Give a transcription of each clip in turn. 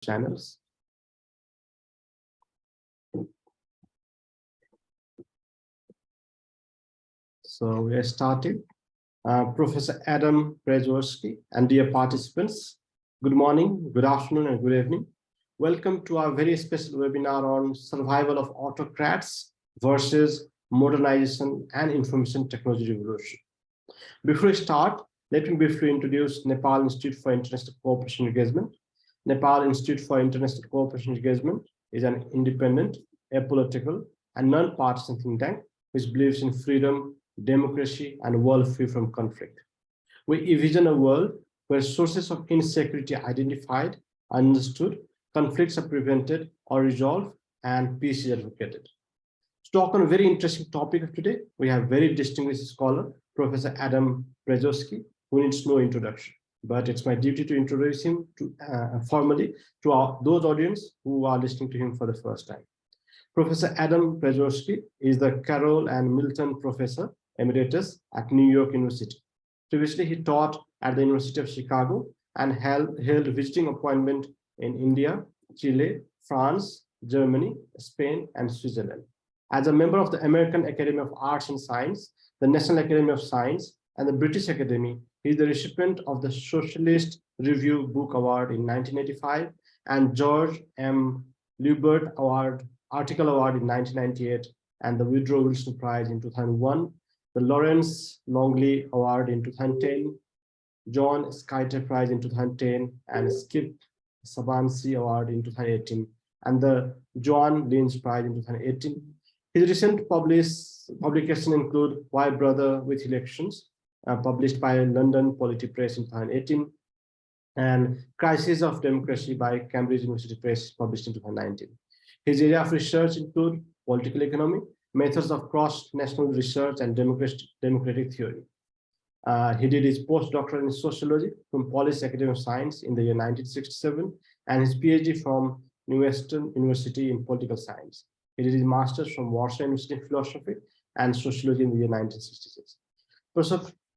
channels. So we are starting. Professor Adam Prezwosrki and dear participants, good morning, good afternoon, and good evening. Welcome to our very special webinar on survival of autocrats versus modernization and information technology revolution. Before we start, let me briefly introduce Nepal Institute for International Cooperation Engagement. Nepal Institute for International Cooperation Engagement is an independent, apolitical, and non-partisan think tank which believes in freedom, democracy, and a world free from conflict. We envision a world where sources of insecurity are identified, understood, conflicts are prevented or resolved, and peace is advocated. To talk on a very interesting topic of today, we have very distinguished scholar, Professor Adam Prezwosrki, who needs no introduction. But it's my duty to introduce him formally to those audience who are listening to him for the first time. Professor Adam Prezwosrki is the Carroll and Milton Professor Emeritus at New York University. Previously, he taught at the University of Chicago and held visiting appointment in India, Chile, France, Germany, Spain, and Switzerland. As a member of the American Academy of Arts and Science, the National Academy of Science, and the British Academy, he is the recipient of the Socialist Review Book Award in 1985 and George M. Liebert Article Award in 1998, and the Woodrow Wilson Prize in 2001, the Lawrence Longley Award in 2010, John Skyter Prize in 2010, and Skip Sabansi Award in 2018, and the Joan Lynch Prize in 2018. His recent publications include Why Brother with Elections, published by London Polity Press in 2018, and Crisis of Democracy by Cambridge University Press, published in 2019. His area of research include political economy, methods of cross-national research, and democratic theory. He did his postdoctoral in sociology from Polish Academy of Science in the year 1967, and his PhD from Western University in political science. He did his master's from Warsaw University in philosophy and sociology in the year 1966.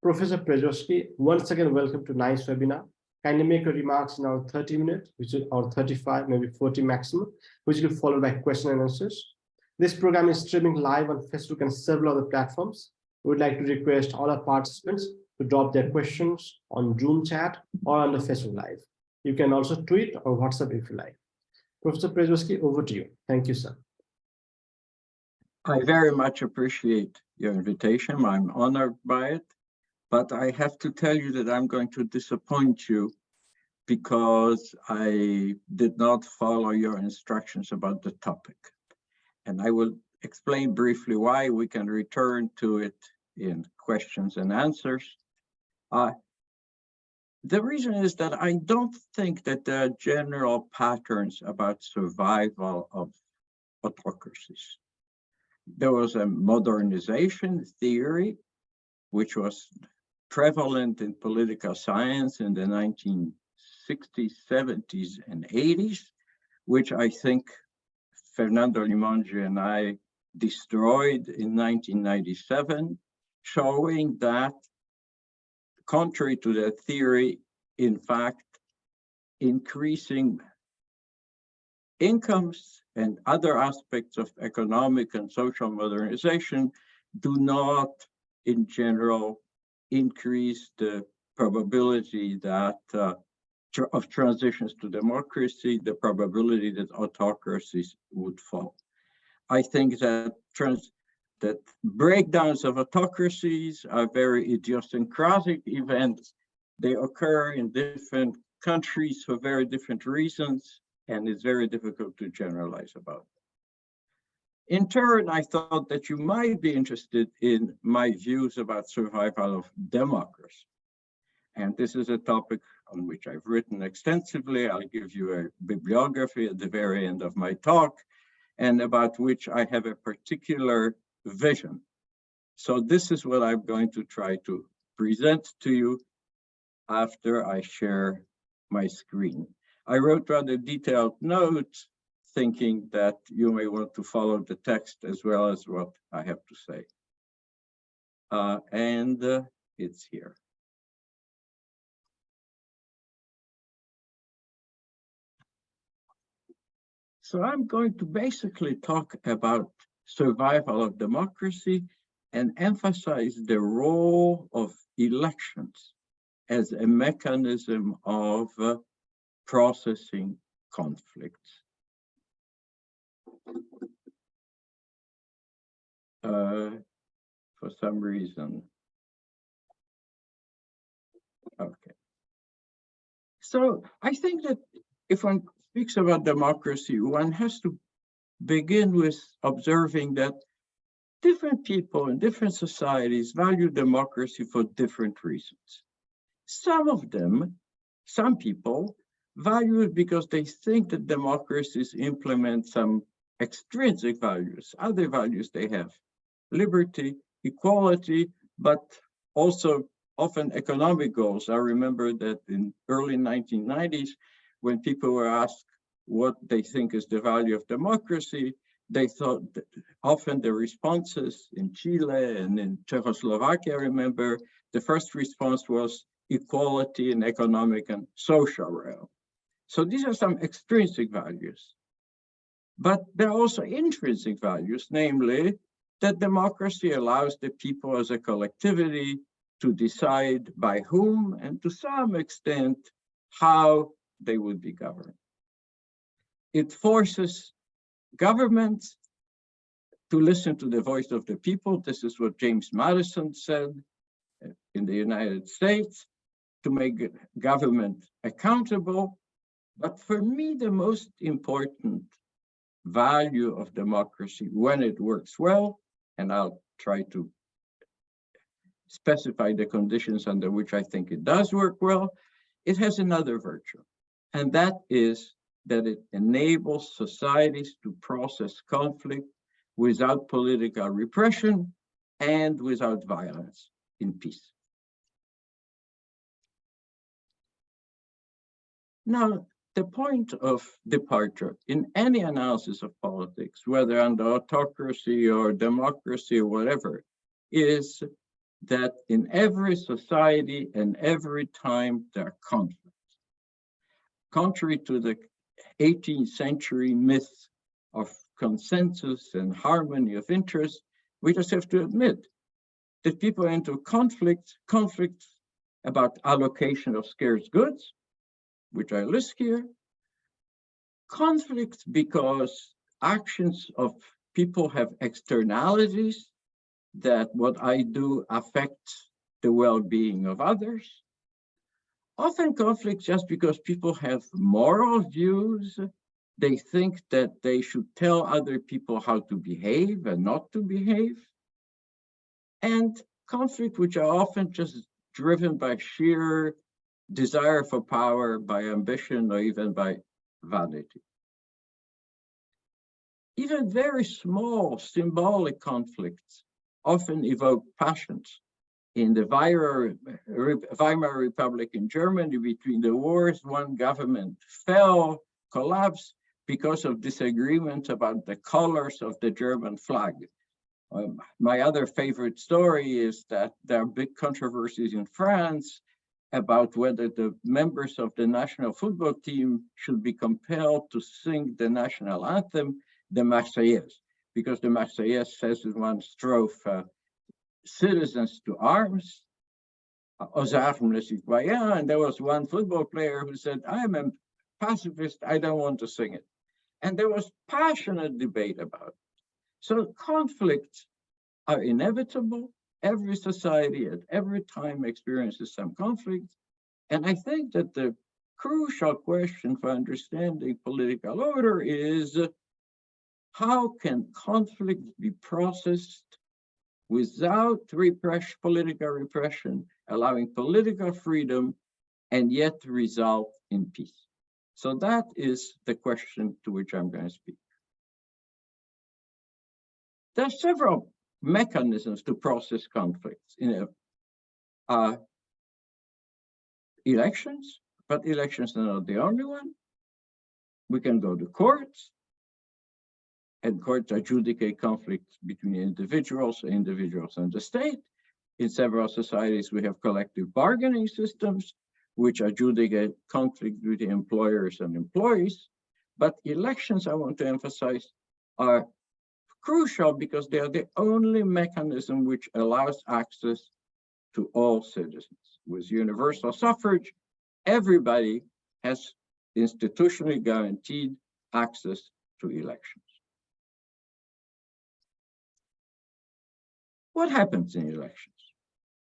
Professor Prezwosrki, once again, welcome to NICE webinar. Kindly make your remarks in our 30 minutes, which is or 35, maybe 40 maximum, which will be followed by question and answers. This program is streaming live on Facebook and several other platforms. We would like to request all our participants to drop their questions on Zoom chat or on the Facebook Live. You can also tweet or WhatsApp if you like. Professor Prezwosrki, over to you. Thank you, sir. I very much appreciate your invitation. I'm honored by it. But I have to tell you that I'm going to disappoint you because I did not follow your instructions about the topic. And I will explain briefly why. We can return to it in questions and answers. The reason is that I don't think that there are general patterns about survival of autocracies. There was a modernization theory, which was prevalent in political science in the 1960s, 70s, and 80s, which I think Fernando Limongi and I destroyed in 1997, showing that, contrary to that theory, in fact, increasing incomes and other aspects of economic and social modernization do not, in general, increase the probability that of transitions to democracy, the probability that autocracies would fall. I think that breakdowns of autocracies are very idiosyncratic events. They occur in different countries for very different reasons, and it's very difficult to generalize about them. In turn, I thought that you might be interested in my views about survival of democracy. And this is a topic on which I've written extensively. I'll give you a bibliography at the very end of my talk, and about which I have a particular vision. So this is what I'm going to try to present to you after I share my screen. I wrote rather detailed notes, thinking that you may want to follow the text as well as what I have to say. It's here. So I'm going to basically talk about survival of democracy and emphasize the role of elections as a mechanism of processing conflicts. For some reason. Okay. So I think that if one speaks about democracy, one has to begin with observing that different people in different societies value democracy for different reasons. Some people value it because they think that democracies implement some extrinsic values, other values they have, liberty, equality, but also often economic goals. I remember that in early 1990s, when people were asked what they think is the value of democracy, they thought that often the responses in Chile and in Czechoslovakia, I remember, the first response was equality in economic and social realm. So these are some extrinsic values. But there are also intrinsic values, namely that democracy allows the people as a collectivity to decide by whom and to some extent how they would be governed. It forces governments to listen to the voice of the people. This is what James Madison said in the United States, to make government accountable. But for me, the most important value of democracy when it works well, and I'll try to specify the conditions under which I think it does work well, it has another virtue, and that is that it enables societies to process conflict without political repression and without violence, in peace. Now, the point of departure in any analysis of politics, whether under autocracy or democracy or whatever, is that in every society and every time there are conflicts. Contrary to the 18th century myth of consensus and harmony of interest, we just have to admit that people enter conflicts about allocation of scarce goods, which I list here, conflicts because actions of people have externalities, that what I do affects the well-being of others. Often conflicts just because people have moral views. They think that they should tell other people how to behave and not to behave. And conflict which are often just driven by sheer desire for power, by ambition, or even by vanity. Even very small symbolic conflicts often evoke passions. In the Weimar Republic in Germany, between the wars, one government fell, collapsed because of disagreements about the colors of the German flag. My other favorite story is that there are big controversies in France about whether the members of the national football team should be compelled to sing the national anthem, the Marseillaise, because the Marseillaise says in one strophe, citizens to arms, aux armes les citoyens, and there was one football player who said, I am a pacifist, I don't want to sing it. And there was passionate debate about it. So conflicts are inevitable. Every society at every time experiences some conflict. And I think that the crucial question for understanding political order is, how can conflict be processed without political repression, allowing political freedom, and yet result in peace? So that is the question to which I'm going to speak. There are several mechanisms to process conflicts in elections, but elections are not the only one. We can go to courts, and courts adjudicate conflicts between individuals and the state. In several societies, we have collective bargaining systems, which adjudicate conflict between employers and employees. But elections, I want to emphasize, are crucial because they are the only mechanism which allows access to all citizens. With universal suffrage, everybody has institutionally guaranteed access to elections. What happens in elections?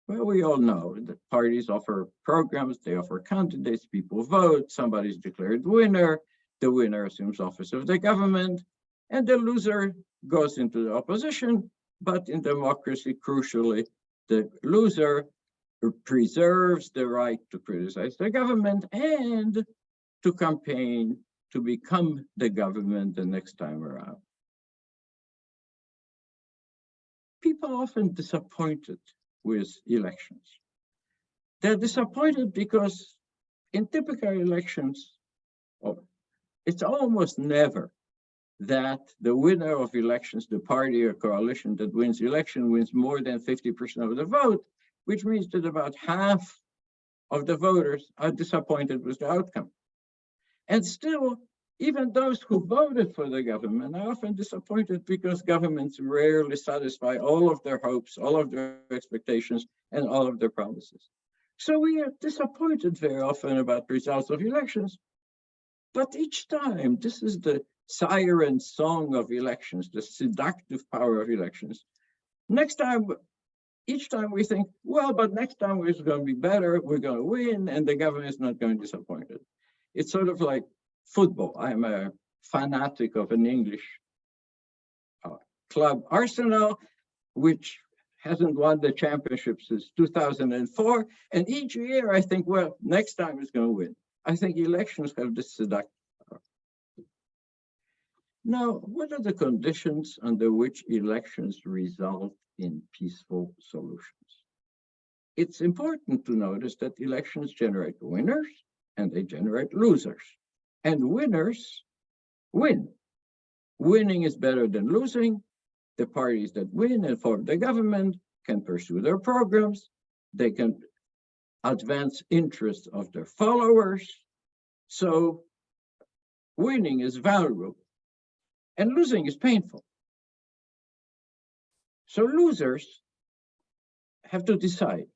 Well, we all know that parties offer programs, they offer candidates, people vote, somebody's declared winner, the winner assumes office of the government, and the loser goes into the opposition. But in democracy, crucially, the loser preserves the right to criticize the government and to campaign to become the government the next time around. People are often disappointed with elections. They're disappointed because in typical elections, it's almost never that the winner of elections, the party or coalition that wins election, wins more than 50% of the vote, which means that about half of the voters are disappointed with the outcome. And still, even those who voted for the government are often disappointed because governments rarely satisfy all of their hopes, all of their expectations, and all of their promises. So we are disappointed very often about the results of elections. But each time, this is the siren song of elections, the seductive power of elections. Each time we think, well, but next time it's going to be better, we're going to win, and the government is not going to disappoint us. It's sort of like football. I'm a fanatic of an English club, Arsenal, which hasn't won the championship since 2004. And each year I think, well, next time it's going to win. I think elections have this seductive power. Now, what are the conditions under which elections result in peaceful solutions? It's important to notice that elections generate winners and they generate losers. And winners win. Winning is better than losing. The parties that win and form the government can pursue their programs. They can advance interests of their followers. So winning is valuable and losing is painful. So losers have to decide.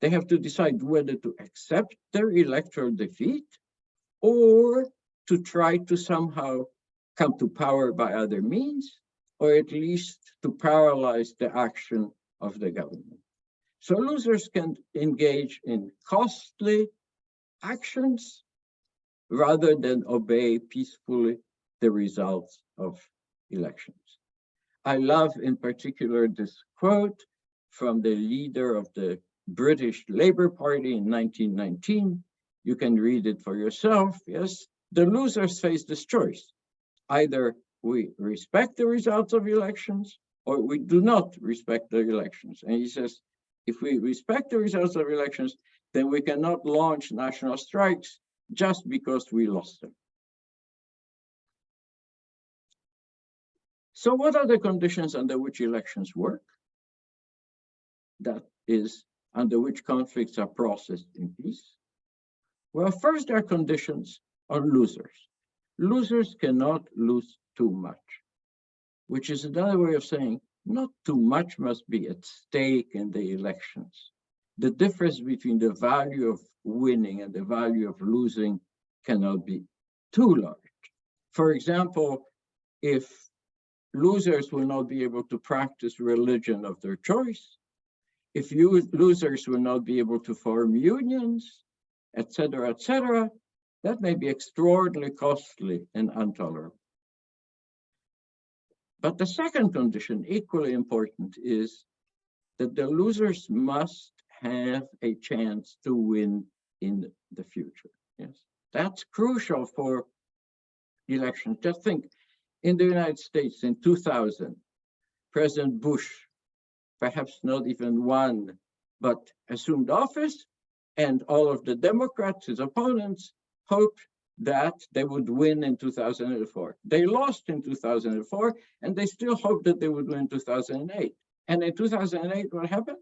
They have to decide whether to accept their electoral defeat or to try to somehow come to power by other means, or at least to paralyze the action of the government. So losers can engage in costly actions rather than obey peacefully the results of elections. I love in particular this quote from the leader of the British Labour Party in 1919. You can read it for yourself. Yes, the losers face this choice. Either we respect the results of elections or we do not respect the elections. And he says, if we respect the results of elections, then we cannot launch national strikes just because we lost them. So what are the conditions under which elections work? That is, under which conflicts are processed in peace? Well, first, there are conditions on losers. Losers cannot lose too much, which is another way of saying not too much must be at stake in the elections. The difference between the value of winning and the value of losing cannot be too large. For example, if losers will not be able to practice religion of their choice, if losers will not be able to form unions, etc., that may be extraordinarily costly and intolerable. But the second condition, equally important, is that the losers must have a chance to win in the future. Yes, that's crucial for elections. Just think, in the United States in 2000, President Bush, perhaps not even won, but assumed office, and all of the Democrats, his opponents, hoped that they would win in 2004. They lost in 2004, and they still hoped that they would win in 2008. And in 2008, what happened?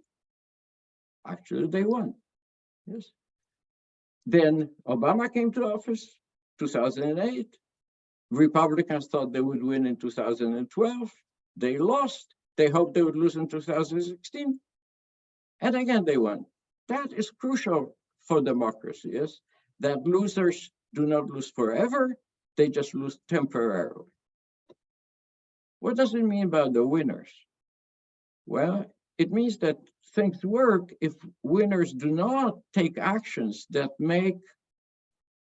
Actually, they won. Yes. Then Obama came to office, 2008. Republicans thought they would win in 2012. They lost. They hoped they would lose in 2016. And again, they won. That is crucial for democracy, is that losers do not lose forever. They just lose temporarily. What does it mean about the winners? Well, it means that things work if winners do not take actions that make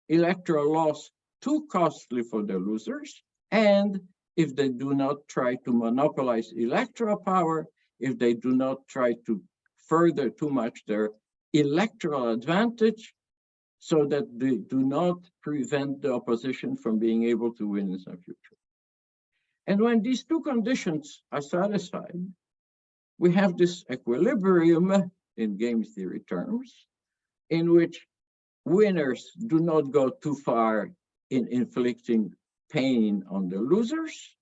electoral loss too costly for the losers, and if they do not try to monopolize electoral power, if they do not try to further too much their electoral advantage, so that they do not prevent the opposition from being able to win in some future. And when these two conditions are satisfied, we have this equilibrium in game theory terms, in which winners do not go too far in inflicting pain on the losers,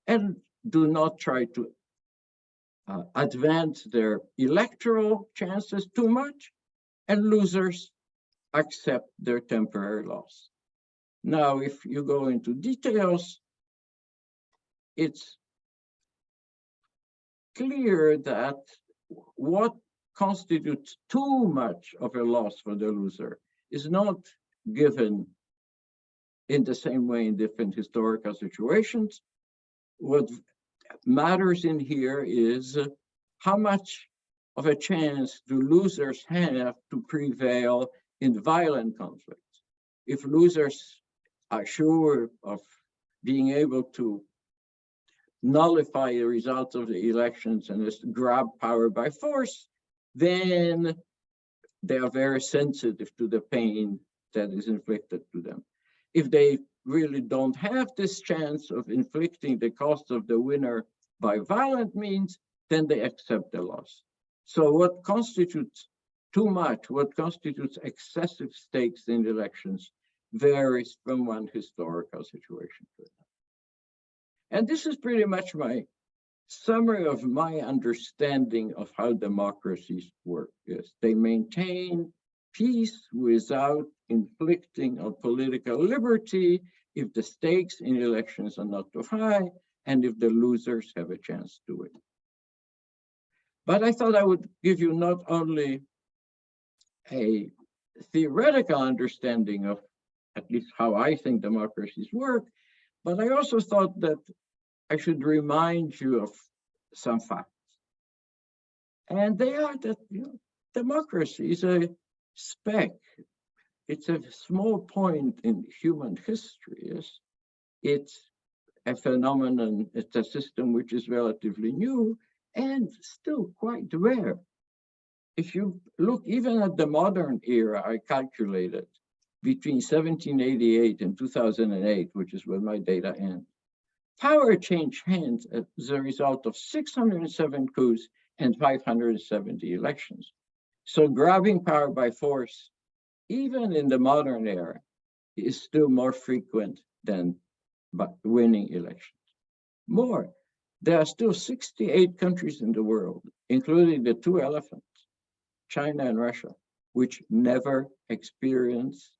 and do not try to advance their electoral chances too much, and losers accept their temporary loss. Now, if you go into details, it's clear that what constitutes too much of a loss for the loser is not given in the same way in different historical situations. What matters in here is how much of a chance do losers have to prevail in violent conflicts. If losers are sure of being able to nullify the results of the elections and just grab power by force, then they are very sensitive to the pain that is inflicted to them. If they really don't have this chance of inflicting the cost of the winner by violent means, then they accept the loss. So what constitutes too much, what constitutes excessive stakes in elections, varies from one historical situation to another. And this is pretty much my summary of my understanding of how democracies work. Is they maintain peace without inflicting on political liberty if the stakes in elections are not too high and if the losers have a chance to win. But I thought I would give you not only a theoretical understanding of at least how I think democracies work, but I also thought that I should remind you of some facts. And they are that democracy is a speck. It's a small point in human history. It's a phenomenon, it's a system which is relatively new and still quite rare. If you look even at the modern era, I calculated between 1788 and 2008, which is where my data ends, power changed hands as a result of 607 coups and 570 elections. So grabbing power by force, even in the modern era, is still more frequent than winning elections. More, there are still 68 countries in the world, including the two elephants, China and Russia, which never experience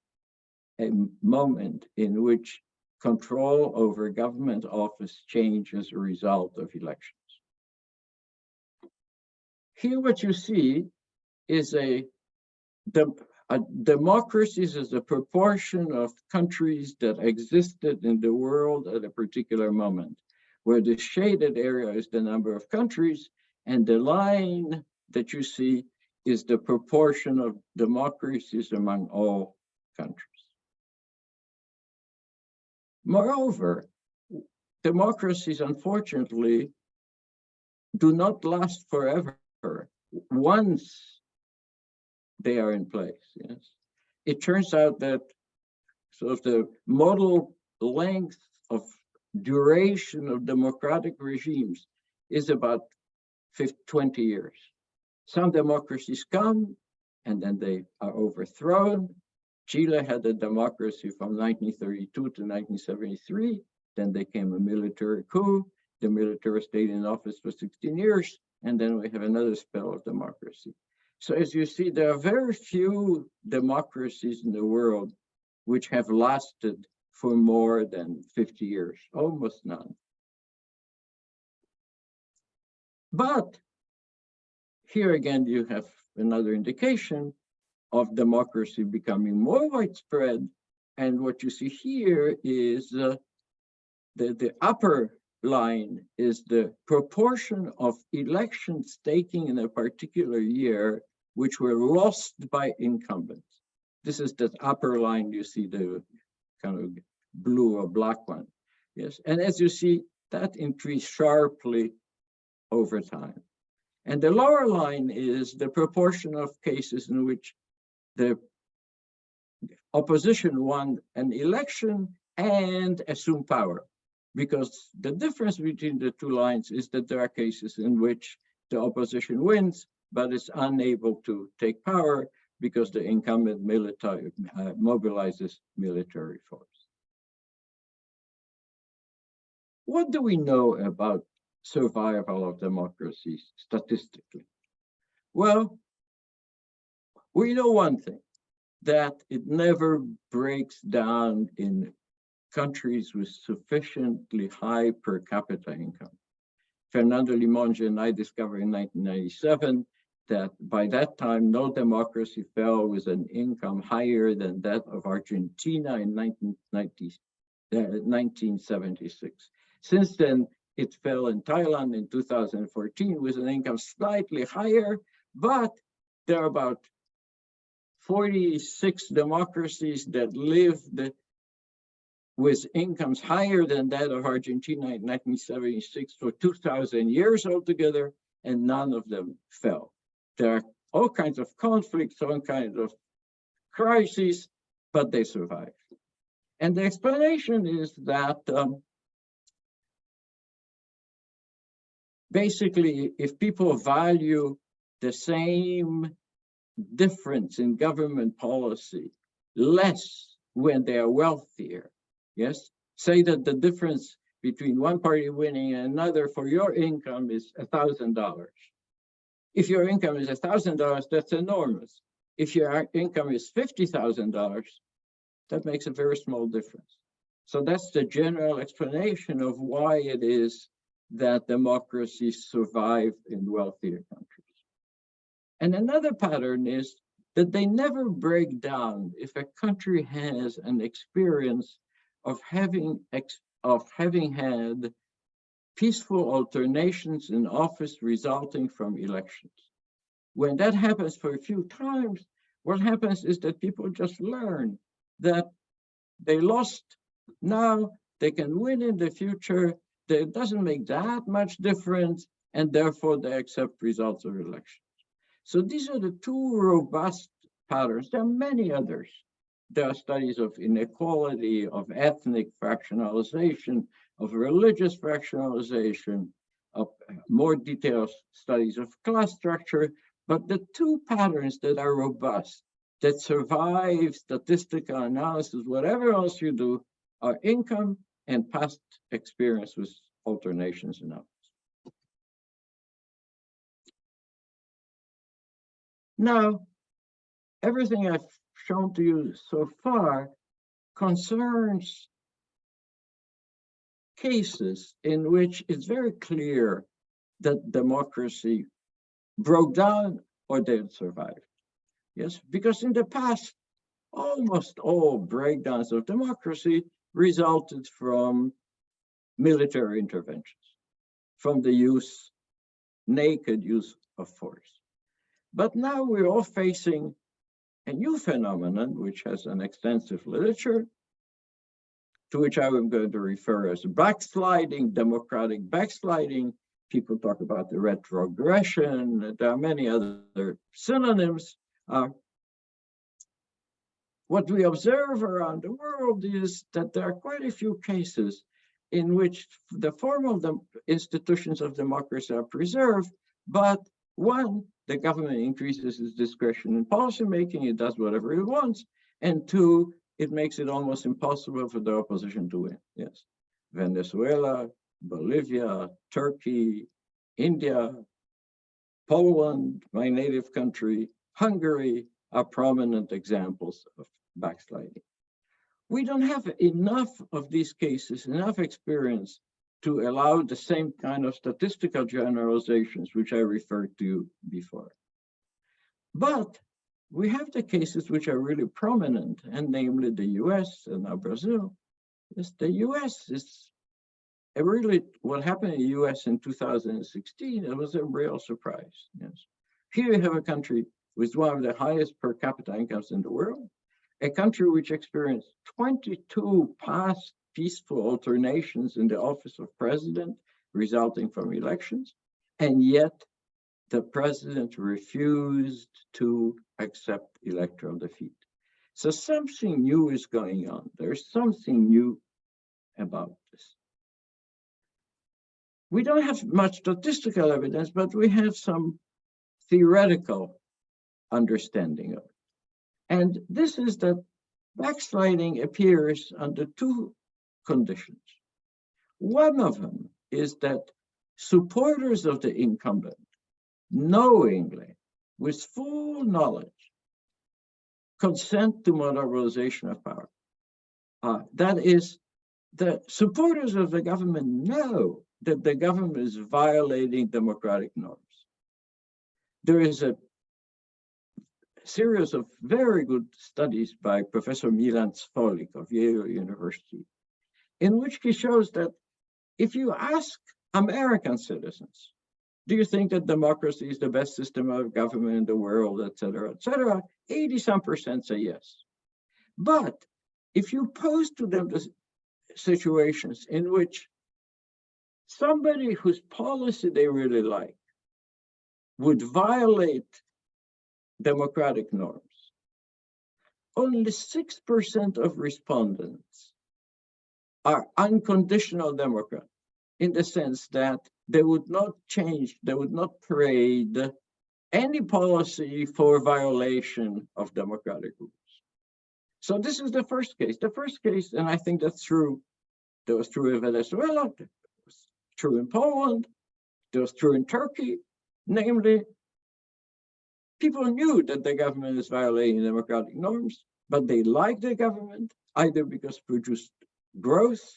a moment in which control over government office change as a result of elections. Here what you see is democracies as a proportion of countries that existed in the world at a particular moment, where the shaded area is the number of countries, and the line that you see is the proportion of democracies among all countries. Moreover, democracies, unfortunately, do not last forever once they are in place. Yes, it turns out that sort of the model length of duration of democratic regimes is about 20 years. Some democracies come and then they are overthrown. Chile had a democracy from 1932 to 1973. Then there came a military coup. The military stayed in office for 16 years. And then we have another spell of democracy. So as you see, there are very few democracies in the world which have lasted for more than 50 years, almost none. But here again, you have another indication of democracy becoming more widespread. And what you see here is the upper line is the proportion of elections taken in a particular year which were lost by incumbents. This is that upper line, you see the kind of blue or black one. Yes, and as you see, that increased sharply over time. And the lower line is the proportion of cases in which the opposition won an election and assumed power. Because the difference between the two lines is that there are cases in which the opposition wins, but is unable to take power because the incumbent military mobilizes military force. What do we know about survival of democracies statistically? Well, we know one thing, that it never breaks down in countries with sufficiently high per capita income. Fernando Limonge and I discovered in 1997 that by that time, no democracy fell with an income higher than that of Argentina in 1976. Since then, it fell in Thailand in 2014 with an income slightly higher, but there are about 46 democracies that lived with incomes higher than that of Argentina in 1976 for 2,000 years altogether, and none of them fell. There are all kinds of conflicts, all kinds of crises, but they survived. And the explanation is that basically, if people value the same difference in government policy less when they are wealthier, yes, say that the difference between one party winning and another for your income is $1,000. If your income is $1,000, that's enormous. If your income is $50,000, that makes a very small difference. So that's the general explanation of why it is that democracies survive in wealthier countries. And another pattern is that they never break down if a country has an experience of having had peaceful alternations in office resulting from elections. When that happens for a few times, what happens is that people just learn that they lost now, they can win in the future, it doesn't make that much difference, and therefore they accept results of elections. So these are the two robust patterns. There are many others. There are studies of inequality, of ethnic fractionalization, of religious fractionalization, of more detailed studies of class structure. But the two patterns that are robust, that survive statistical analysis, whatever else you do, are income and past experience with alternations in office. Now, everything I've shown to you so far concerns cases in which it's very clear that democracy broke down or didn't survive. Yes, because in the past, almost all breakdowns of democracy resulted from military interventions, from the naked use of force. But now we're all facing a new phenomenon, which has an extensive literature, to which I am going to refer as backsliding, democratic backsliding. People talk about the retrogression. There are many other synonyms. What we observe around the world is that there are quite a few cases in which the formal institutions of democracy are preserved, but one, the government increases its discretion in policymaking, it does whatever it wants, and two, it makes it almost impossible for the opposition to win. Yes, Venezuela, Bolivia, Turkey, India, Poland, my native country, Hungary are prominent examples of backsliding. We don't have enough of these cases, enough experience to allow the same kind of statistical generalizations which I referred to before. But we have the cases which are really prominent, and namely the US and now Brazil. Yes, the US is really what happened in the US in 2016. It was a real surprise. Yes, here you have a country with one of the highest per capita incomes in the world, a country which experienced 22 past peaceful alternations in the office of president resulting from elections, and yet the president refused to accept electoral defeat. So something new is going on. There's something new about this. We don't have much statistical evidence, but we have some theoretical understanding of it. And this is that backsliding appears under two conditions. One of them is that supporters of the incumbent knowingly, with full knowledge, consent to monopolization of power. That is, the supporters of the government know that the government is violating democratic norms. There is a series of very good studies by Professor Milan Cvolik of Yale University, in which he shows that if you ask American citizens, do you think that democracy is the best system of government in the world, et cetera, 80-some% say yes. But if you pose to them the situations in which somebody whose policy they really like would violate democratic norms, only 6% of respondents are unconditional Democrats, in the sense that they would not change, they would not parade any policy for violation of democratic rules. So this is the first case. The first case, and I think that's true, that was true in Venezuela, that was true in Poland, that was true in Turkey, namely, people knew that the government is violating democratic norms, but they liked the government either because it produced growth,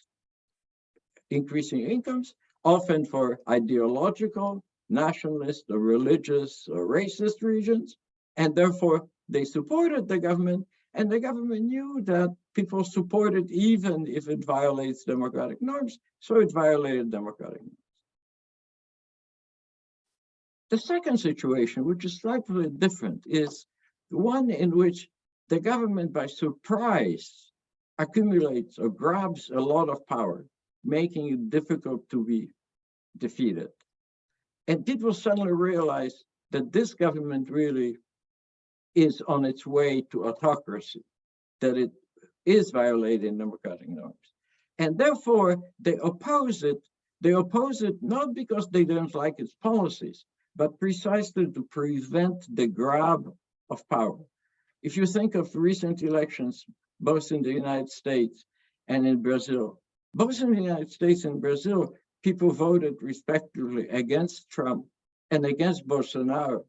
increasing incomes, often for ideological, nationalist, or religious, or racist reasons, and therefore they supported the government, and the government knew that people support it even if it violates democratic norms, so it violated democratic norms. The second situation, which is slightly different, is one in which the government, by surprise, accumulates or grabs a lot of power, making it difficult to be defeated. And people suddenly realize that this government really is on its way to autocracy, that it is violating democratic norms. And therefore, they oppose it. They oppose it not because they don't like its policies, but precisely to prevent the grab of power. If you think of recent elections, both in the United States and in Brazil, both in the United States and Brazil, people voted respectively against Trump and against Bolsonaro,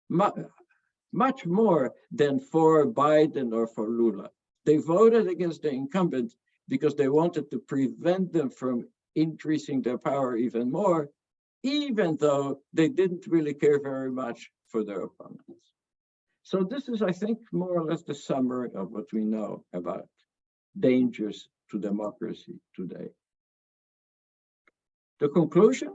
much more than for Biden or for Lula. They voted against the incumbent because they wanted to prevent them from increasing their power even more, even though they didn't really care very much for their opponents. So this is, I think, more or less the summary of what we know about dangers to democracy today. The conclusion: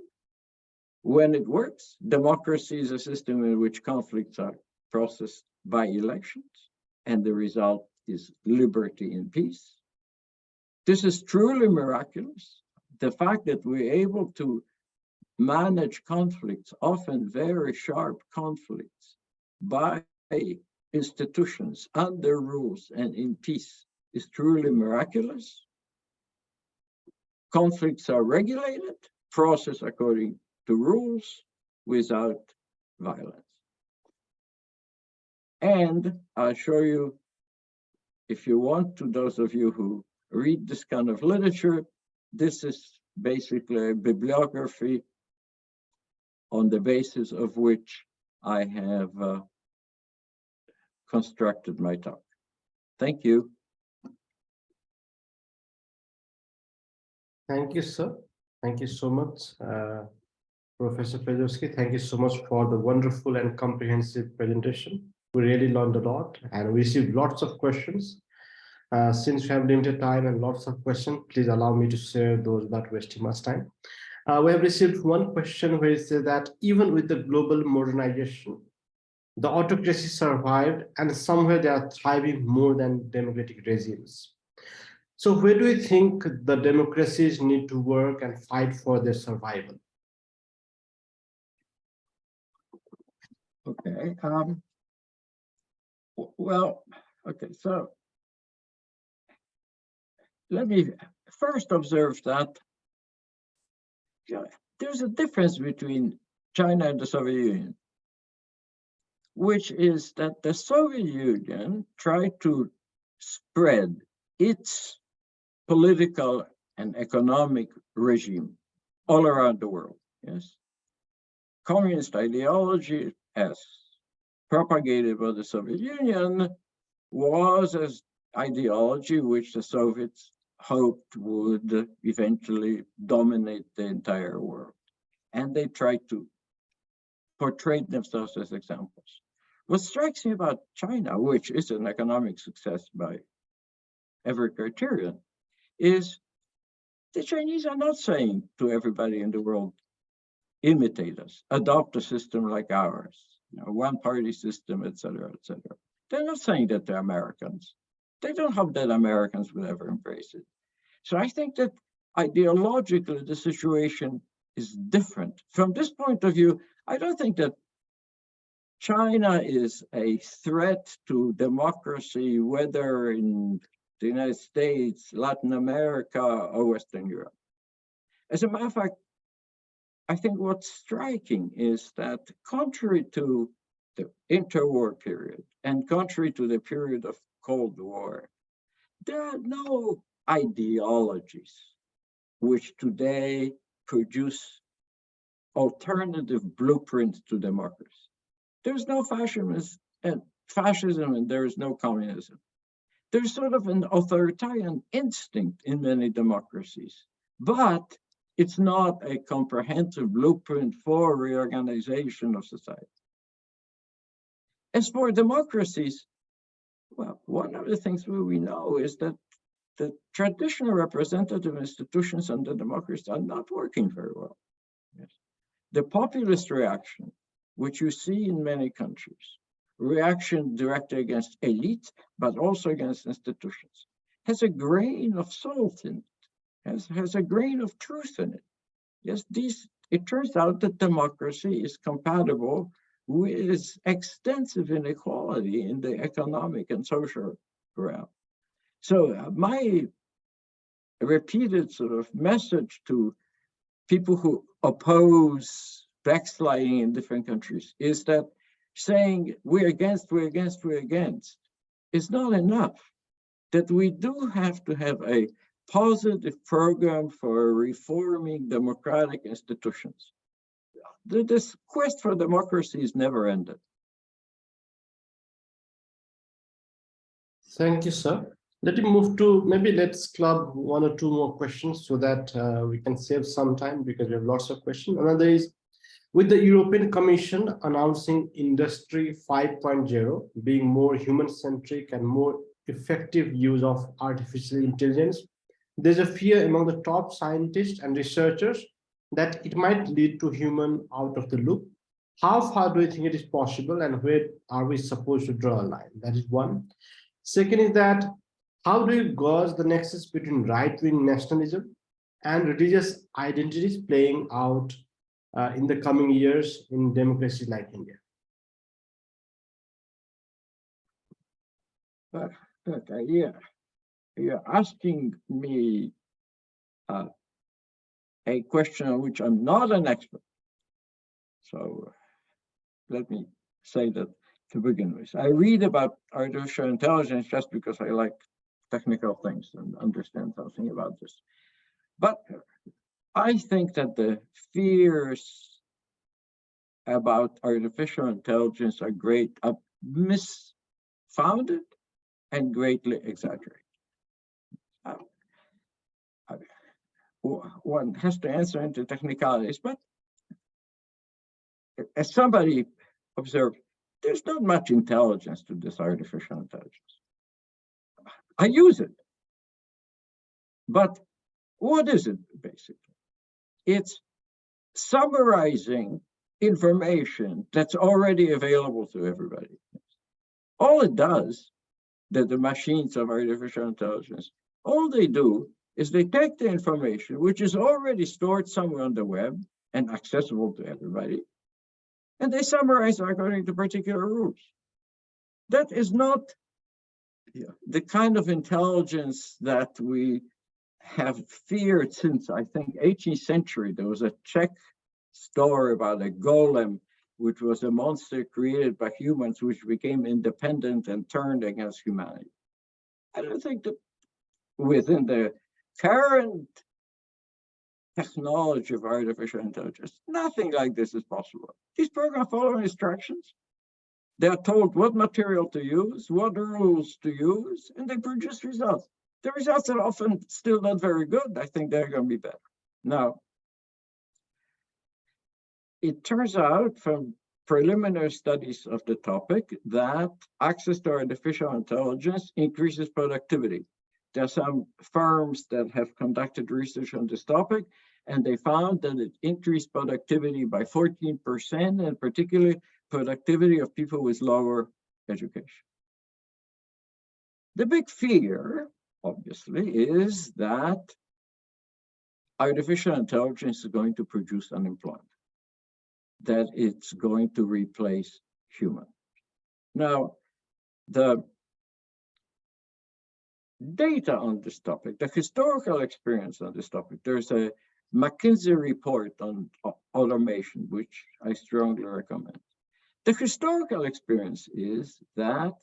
when it works, democracy is a system in which conflicts are processed by elections, and the result is liberty and peace. This is truly miraculous. The fact that we're able to manage conflicts, often very sharp conflicts, by institutions under rules and in peace, is truly miraculous. Conflicts are regulated, processed according to rules, without violence. And I'll show you, if you want to, those of you who read this kind of literature, this is basically a bibliography on the basis of which I have constructed my talk. Thank you. Thank you, sir. Thank you so much, Professor Prezwosrki. Thank you so much for the wonderful and comprehensive presentation. We really learned a lot and we received lots of questions. Since we have limited time and lots of questions, please allow me to share those without wasting much time. We have received one question where it says that even with the global modernization, the autocracy survived and somewhere they are thriving more than democratic regimes. So where do you think the democracies need to work and fight for their survival? Okay. Well, okay. So let me first observe that there's a difference between China and the Soviet Union, which is that the Soviet Union tried to spread its political and economic regime all around the world. Yes, communist ideology, as propagated by the Soviet Union, was an ideology which the Soviets hoped would eventually dominate the entire world. And they tried to portray themselves as examples. What strikes me about China, which is an economic success by every criterion, is the Chinese are not saying to everybody in the world, imitate us, adopt a system like ours, one-party system, etc., etc. They're not saying that they're Americans. They don't hope that Americans will ever embrace it. So I think that ideologically, the situation is different. From this point of view, I don't think that China is a threat to democracy, whether in the United States, Latin America, or Western Europe. As a matter of fact, I think what's striking is that contrary to the interwar period and contrary to the period of Cold War, there are no ideologies which today produce alternative blueprints to democracy. There's no fascism and there is no communism. There's sort of an authoritarian instinct in many democracies, but it's not a comprehensive blueprint for reorganization of society. As for democracies, well, one of the things we know is that the traditional representative institutions under democracy are not working very well. Yes. The populist reaction, which you see in many countries, reaction directed against elites, but also against institutions, has a grain of salt in it, has a grain of truth in it. Yes, it turns out that democracy is compatible with extensive inequality in the economic and social realm. So my repeated sort of message to people who oppose backsliding in different countries is that saying we're against is not enough. That we do have to have a positive program for reforming democratic institutions. This quest for democracy is never ended. Thank you, sir. Let me move to, maybe let's club one or two more questions so that we can save some time because we have lots of questions. Another is, with the European Commission announcing Industry 5.0 being more human-centric and more effective use of artificial intelligence, there's a fear among the top scientists and researchers that it might lead to human out of the loop. How far do you think it is possible and where are we supposed to draw a line? That is one. Second is that, how do you gauge the nexus between right-wing nationalism and religious identities playing out in the coming years in democracies like India? Okay, yeah. You're asking me a question on which I'm not an expert. So let me say that to begin with. I read about artificial intelligence just because I like technical things and understand something about this. But I think that the fears about artificial intelligence are misfounded and greatly exaggerated. one has to answer into technicalities, but as somebody observed, there's not much intelligence to this artificial intelligence. I use it. But what is it, basically? It's summarizing information that's already available to everybody. All it does, that the machines of artificial intelligence, all they do is they take the information, which is already stored somewhere on the web and accessible to everybody, and they summarize according to particular rules. That is not the kind of intelligence that we have feared since, I think, 18th century. There was a Czech story about a golem, which was a monster created by humans, which became independent and turned against humanity. I don't think that within the current technology of artificial intelligence, nothing like this is possible. These programs follow instructions. They are told what material to use, what rules to use, and they produce results. The results are often still not very good. I think they're going to be better. Now, it turns out from preliminary studies of the topic that access to artificial intelligence increases productivity. There are some firms that have conducted research on this topic, and they found that it increased productivity by 14%, and particularly productivity of people with lower education. The big fear, obviously, is that artificial intelligence is going to produce unemployment, that it's going to replace humans. Now, the data on this topic, the historical experience on this topic, there's a McKinsey report on automation, which I strongly recommend. The historical experience is that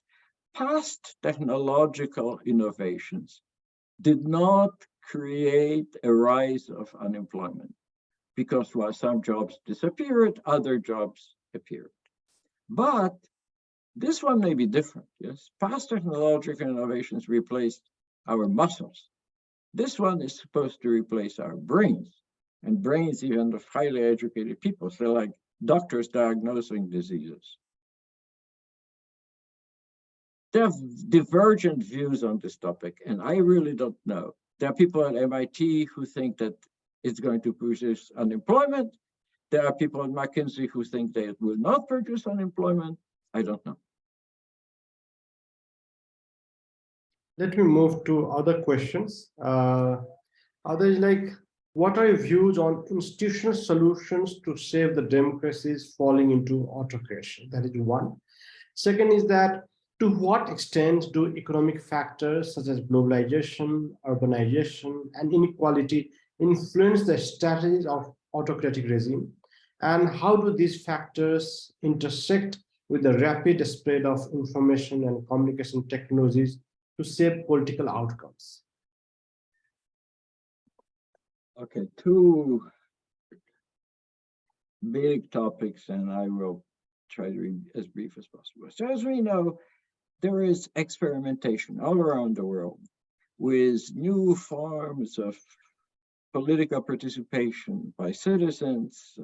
past technological innovations did not create a rise of unemployment, because while some jobs disappeared, other jobs appeared. But this one may be different, yes? Past technological innovations replaced our muscles. This one is supposed to replace our brains, and brains even of highly educated people, so like doctors diagnosing diseases. There are divergent views on this topic, and I really don't know. There are people at MIT who think that it's going to produce unemployment. There are people at McKinsey who think that it will not produce unemployment. I don't know. Let me move to other questions. Others like, what are your views on institutional solutions to save the democracies falling into autocracy? That is one. Second is that, to what extent do economic factors such as globalization, urbanization, and inequality influence the strategies of autocratic regime? And how do these factors intersect with the rapid spread of information and communication technologies to shape political outcomes? Okay, two big topics, and I will try to be as brief as possible. So as we know, there is experimentation all around the world with new forms of political participation by citizens,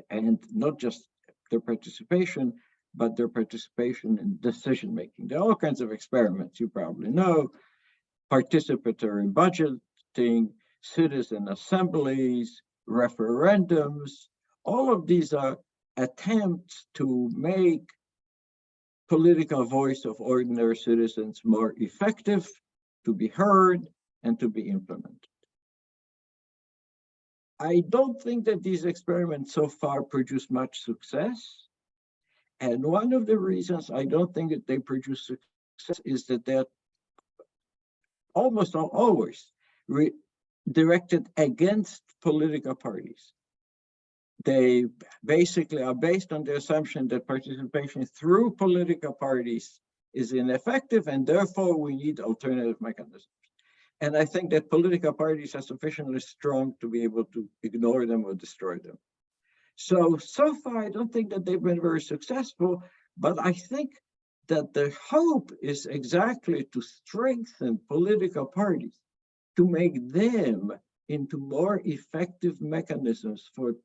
and not just their participation, but their participation in decision-making. There are all kinds of experiments, you probably know: participatory budgeting, citizen assemblies, referendums. All of these are attempts to make political voice of ordinary citizens more effective, to be heard, and to be implemented. I don't think that these experiments so far produce much success. And one of the reasons I don't think that they produce success is that they're almost always directed against political parties. They basically are based on the assumption that participation through political parties is ineffective, and therefore we need alternative mechanisms. And I think that political parties are sufficiently strong to be able to ignore them or destroy them. So far, I don't think that they've been very successful, but I think that the hope is exactly to strengthen political parties, to make them into more effective mechanisms for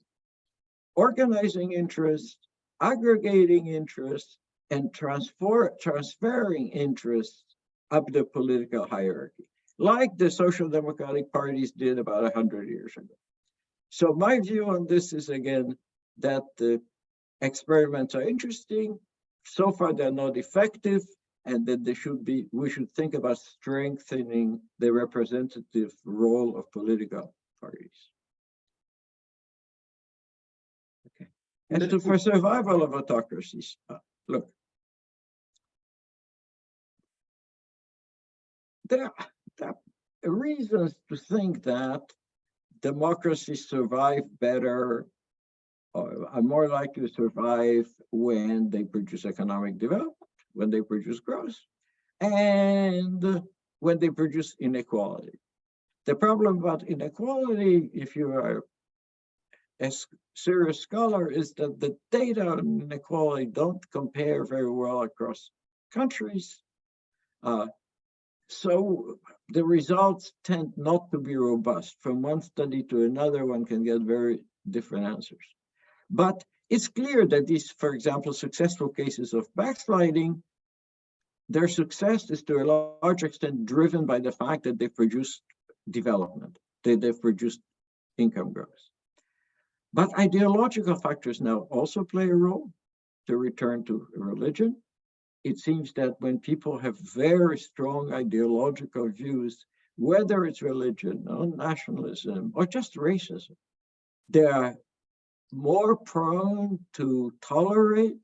organizing interest, aggregating interest, and transferring interests up the political hierarchy, like the social democratic parties did about 100 years ago. So my view on this is, again, that the experiments are interesting. So far, they're not effective, and that we should think about strengthening the representative role of political parties. Okay. And for survival of autocracies, look, there are reasons to think that democracies survive better, or are more likely to survive when they produce economic development, when they produce growth, and when they produce inequality. The problem about inequality, if you are a serious scholar, is that the data on inequality don't compare very well across countries. So the results tend not to be robust. From one study to another, one can get very different answers. But it's clear that these, for example, successful cases of backsliding, their success is to a large extent driven by the fact that they produced development, that they've produced income growth. But ideological factors now also play a role. To return to religion, it seems that when people have very strong ideological views, whether it's religion or nationalism or just racism, they are more prone to tolerate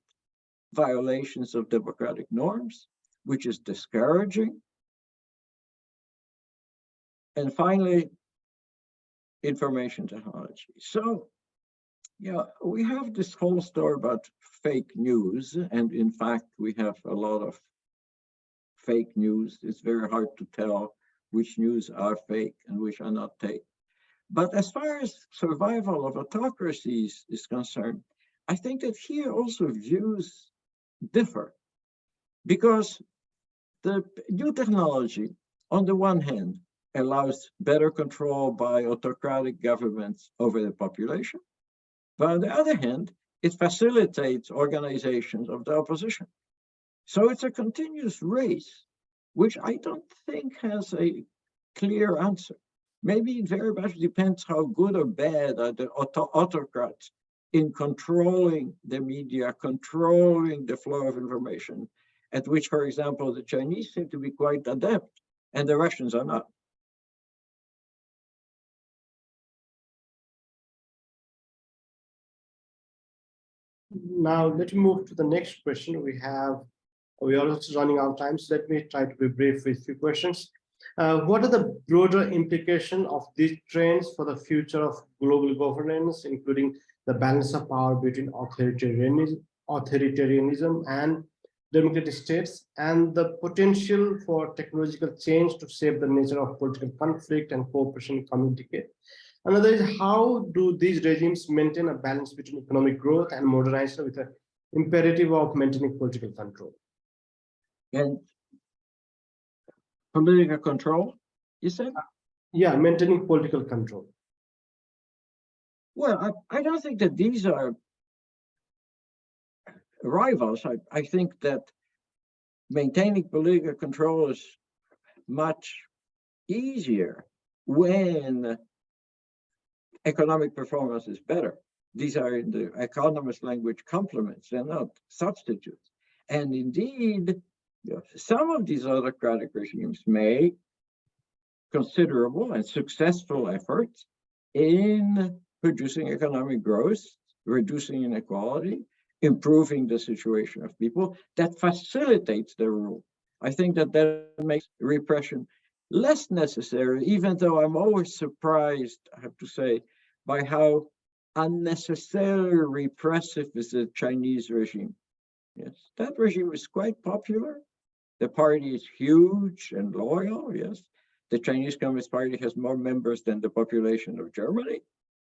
violations of democratic norms, which is discouraging. And finally, information technology. So, yeah, we have this whole story about fake news, and in fact, we have a lot of fake news. It's very hard to tell which news are fake and which are not fake. But as far as survival of autocracies is concerned, I think that here also views differ, because the new technology, on the one hand, allows better control by autocratic governments over the population. But on the other hand, it facilitates organizations of the opposition. So it's a continuous race, which I don't think has a clear answer. Maybe it very much depends how good or bad are the autocrats in controlling the media, controlling the flow of information, at which, for example, the Chinese seem to be quite adept, and the Russians are not. Now, let me move to the next question. We are also running out of time, so let me try to be brief with a few questions. What are the broader implications of these trends for the future of global governance, including the balance of power between authoritarianism and democratic states, and the potential for technological change to shape the nature of political conflict and cooperation communicate? Another is, how do these regimes maintain a balance between economic growth and modernization with the imperative of maintaining political control? And political control, you said? Yeah, maintaining political control. Well, I don't think that these are rivals. I think that maintaining political control is much easier when economic performance is better. These are, in the economist language, complements, they're not substitutes. And indeed, some of these autocratic regimes make considerable and successful efforts in producing economic growth, reducing inequality, improving the situation of people, that facilitates their rule. I think that makes repression less necessary, even though I'm always surprised, I have to say, by how unnecessarily repressive is the Chinese regime. Yes, that regime is quite popular. The party is huge and loyal, yes. The Chinese Communist Party has more members than the population of Germany,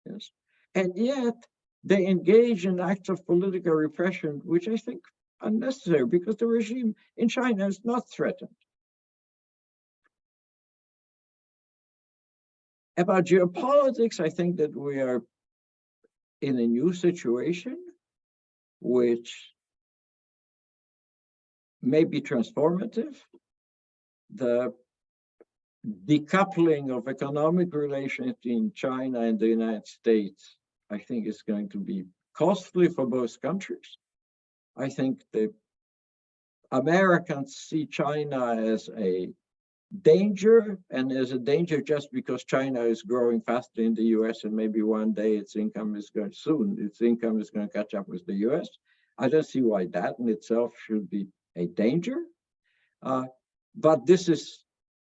yes. And yet, they engage in acts of political repression, which I think are unnecessary, because the regime in China is not threatened. About geopolitics, I think that we are in a new situation, which may be transformative. The decoupling of economic relations between China and the United States, I think, is going to be costly for both countries. I think the Americans see China as a danger, and as a danger just because China is growing faster in the US, and maybe one day its income is going to catch up with the US. I don't see why that in itself should be a danger. But this is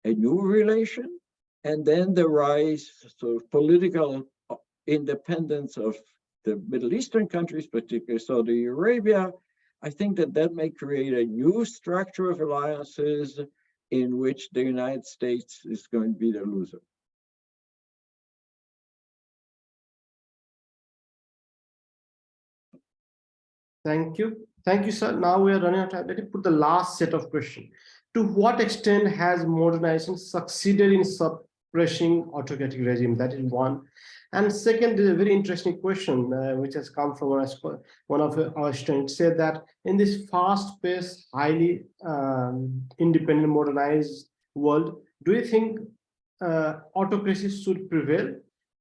a new relation. And then the rise of political independence of the Middle Eastern countries, particularly Saudi Arabia. I think that that may create a new structure of alliances in which the United States is going to be the loser. Thank you. Thank you, sir. Now we are running out of time. Let me put the last set of questions. To what extent has modernization succeeded in suppressing autocratic regime? That is one. And second is a very interesting question, which has come from one of our students. Said that in this fast-paced, highly independent, modernized world, do you think autocracy should prevail?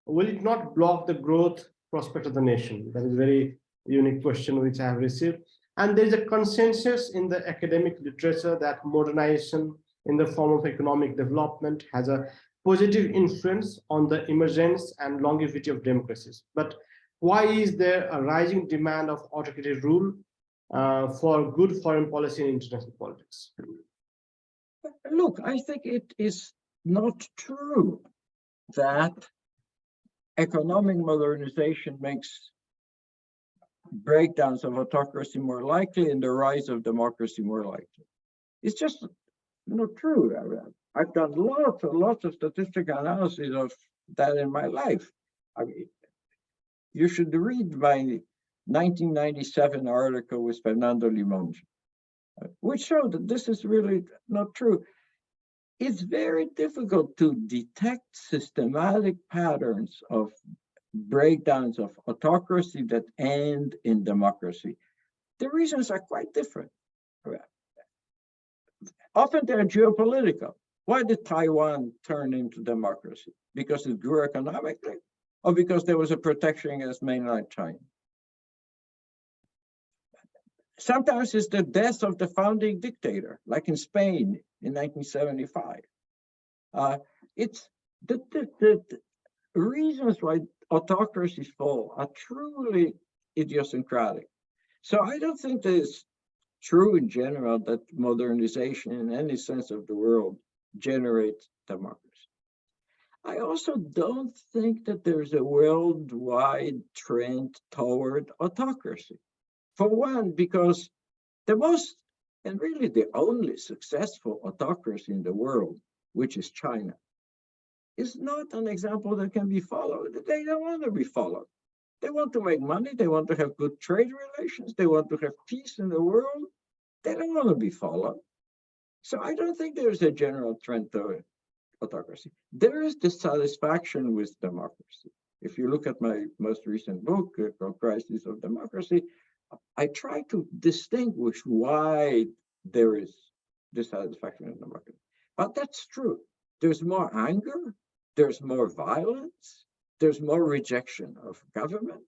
Will it not block the growth prospect of the nation? That is a very unique question which I have received. And there is a consensus in the academic literature that modernization in the form of economic development has a positive influence on the emergence and longevity of democracies. But why is there a rising demand of autocratic rule for good foreign policy and international politics? Look, I think it is not true that economic modernization makes breakdowns of autocracy more likely and the rise of democracy more likely. It's just not true. I've done lots and lots of statistical analysis of that in my life. I mean, you should read my 1997 article with Fernando Limón, which showed that this is really not true. It's very difficult to detect systematic patterns of breakdowns of autocracy that end in democracy. The reasons are quite different. Often they're geopolitical. Why did Taiwan turn into democracy? Because it grew economically, or because there was a protection against mainland China? Sometimes it's the death of the founding dictator, like in Spain in 1975. It's the reasons why autocracies fall are truly idiosyncratic. So I don't think that it's true in general that modernization in any sense of the word generates democracy. I also don't think that there's a worldwide trend toward autocracy. For one, because the most, and really the only successful autocracy in the world, which is China, is not an example that can be followed. They don't want to be followed. They want to make money. They want to have good trade relations. They want to have peace in the world. They don't want to be followed. So I don't think there's a general trend to autocracy. There is dissatisfaction with democracy. If you look at my most recent book, called Crisis of Democracy, I try to distinguish why there is dissatisfaction in democracy. But that's true. There's more anger, there's more violence, there's more rejection of government,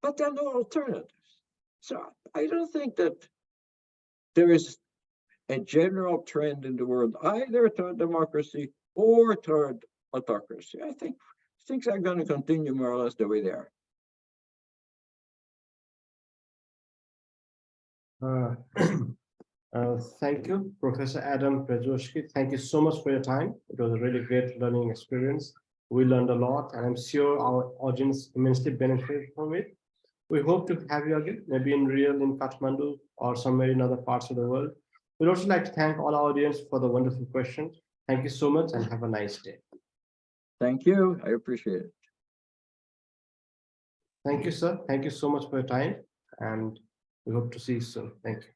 but there are no alternatives. So I don't think that there is a general trend in the world either toward democracy or toward autocracy. I think things are going to continue more or less the way they are. Thank you, Professor Adam Prezwosrki. Thank you so much for your time. It was a really great learning experience. We learned a lot, and I'm sure our audience immensely benefited from it. We hope to have you again, maybe in real in Kathmandu or somewhere in other parts of the world. We'd also like to thank all our audience for the wonderful questions. Thank you so much and have a nice day. Thank you. I appreciate it. Thank you, sir. Thank you so much for your time, and we hope to see you soon. Thank you.